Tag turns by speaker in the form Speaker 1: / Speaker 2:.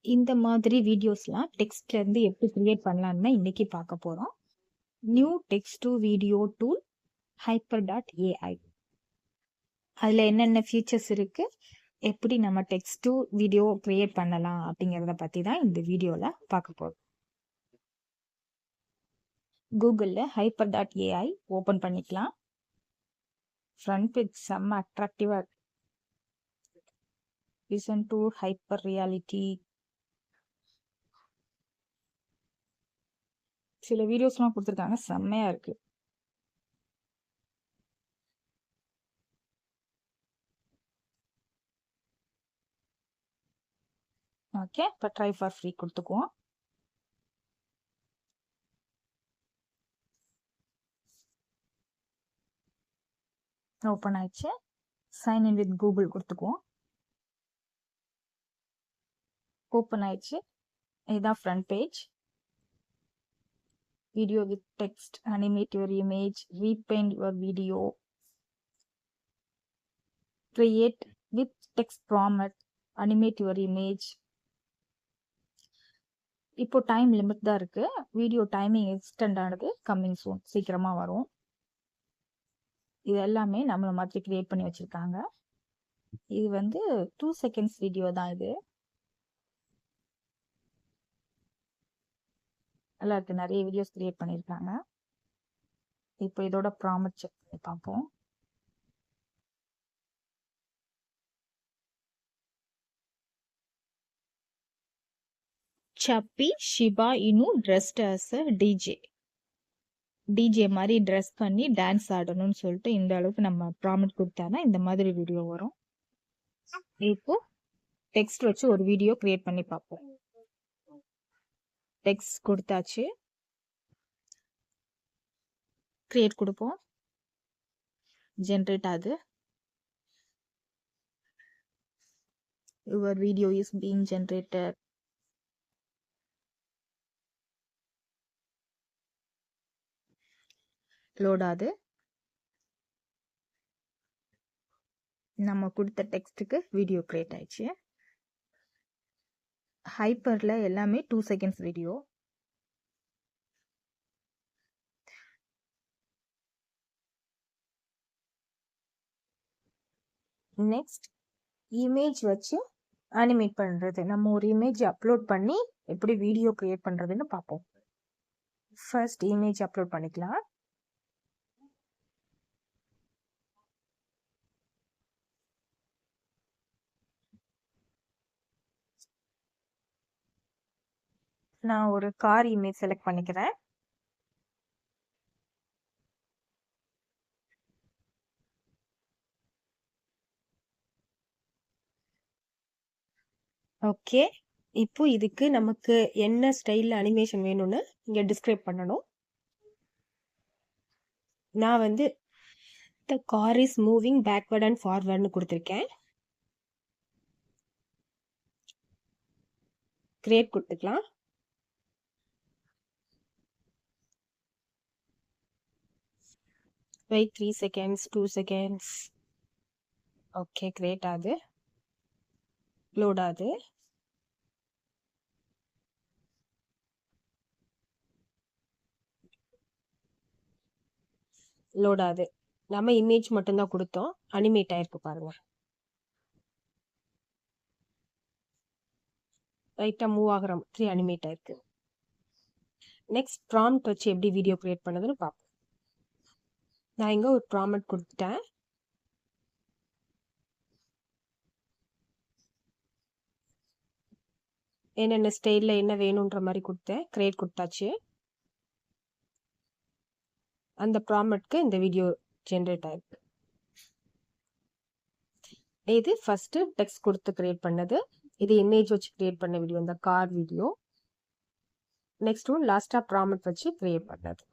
Speaker 1: இந்த மாதிரி வீடியோஸ்லாம் டெக்ஸ்ட்ல இருந்து எப்படி கிரியேட் பண்ணலாம்னு இன்னைக்கு பார்க்க போறோம். New text to video tool hyper.ai. அதுல என்னென்ன ஃபீச்சர்ஸ் இருக்கு, எப்படி நம்ம டெக்ஸ்ட் டு வீடியோ கிரியேட் பண்ணலாம் அப்படிங்கறத பத்தி தான் இந்த வீடியோல பார்க்க போறோம். கூகுள்ல hyper.ai ஓபன் பண்ணிக்கலாம். ஃப்ரண்ட் பேஜ் செம்ம அட்ராக்டிவா இருக்கு. Listen to hyper reality. சில வீடியோஸ்லாம் கொடுத்துருக்காங்க, செம்மையா இருக்கு. ஓகே, இப்போ ட்ரை ஃபார் ஃப்ரீ கொடுத்துக்குவோம். ஓப்பன் ஆயிடுச்சு. சைன் இன் வித் கூகுள் கொடுத்துக்குவோம். ஓப்பன் ஆயிடுச்சு. இதுதான் front page. Video with text, animate your image, repaint your video, create with text prompt, animate your image. இப்போ டைம் லிமிட் தான் இருக்கு. வீடியோ டைமிங் எக்ஸ்டெண்ட் ஆனது coming soon, சீக்கிரமா வரும். இது எல்லாமே நம்மள மாதிரி கிரியேட் பண்ணி வச்சிருக்காங்க. இது வந்து 2 செகண்ட்ஸ் வீடியோ தான். இது நல்லா இருக்கு. நிறைய வீடியோஸ் கிரியேட் பண்ணியிருக்காங்க. இப்போ இதோட ப்ராம்ப்ட் செக் பண்ணி பார்ப்போம். சப்பி ஷிபா இனு ட்ரெஸ்ட் அஸ் அ டிஜே மாதிரி ட்ரெஸ் பண்ணி டான்ஸ் ஆடணும்னு சொல்லிட்டு இந்த அளவுக்கு நம்ம ப்ராம்ப்ட் கொடுத்தானா இந்த மாதிரி வீடியோ வரும். இப்போ டெக்ஸ்ட் வச்சு ஒரு வீடியோ கிரியேட் பண்ணி பார்ப்போம். டெக்ஸ்ட் கொடுத்தாச்சு, கிரியேட் கொடுப்போம். ஜென்ரேட் ஆகுது. Your video is being generated. Load ஆகுது. நம்ம கொடுத்த டெக்ஸ்ட்டுக்கு வீடியோ கிரியேட் ஆயிடுச்சு. ஹைப்பர்ல எல்லாமே 2 செகண்ட்ஸ் வீடியோ. நெக்ஸ்ட் இமேஜ் வச்சு அனிமேட் பண்றது. நம்ம ஒரு இமேஜ் அப்லோட் பண்ணி எப்படி வீடியோ கிரியேட் பண்றதுன்னு பார்ப்போம். ஃபர்ஸ்ட் இமேஜ் அப்லோட் பண்ணிக்கலாம். நான் ஒரு கார் இமேஜ் செலக்ட் பண்ணிக்கிறேன். ஓகே, இப்போ இதுக்கு நமக்கு என்ன ஸ்டைல்ல அனிமேஷன் வேணும்னு இங்க டிஸ்கிரைப் பண்ணணும். நான் வந்து the car is moving backward and forwardனு கொடுத்துருக்கேன். கிரியேட் கொடுத்துக்கலாம். wait 3 seconds, 2 seconds. Okay, create ஆகுது. லோட் ஆகுது. லோட் ஆகுது. நம்ம இமேஜ் மட்டும்தான் கொடுத்தோம், அனிமேட் ஆயிருக்கு பாருங்க. ரைட்டா மூவ் ஆகுற மாதிரி அனிமேட் ஆயிருக்கு. நெக்ஸ்ட் ப்ராம்ப்ட் வச்சு எப்படி வீடியோ கிரியேட் பண்ணதுன்னு பார்ப்போம். நான் இங்க ஒரு ப்ராம்ப்ட் கொடுத்துட்டேன். என்னென்ன ஸ்டைல்ல என்ன வேணுன்ற மாதிரி கொடுத்தேன். கிரியேட் கொடுத்தாச்சு. அந்த ப்ராம்ப்ட்க்கு இந்த வீடியோ ஜென்ரேட் ஆயிருக்கு. இது ஃபர்ஸ்ட் டெக்ஸ்ட் கொடுத்து கிரியேட் பண்ணது. இது இமேஜ் வச்சு கிரியேட் பண்ண வீடியோ, இந்த கார் வீடியோ. நெக்ஸ்ட் ஒன் லாஸ்டா ப்ராம்ப்ட் வச்சு கிரியேட் பண்ணது.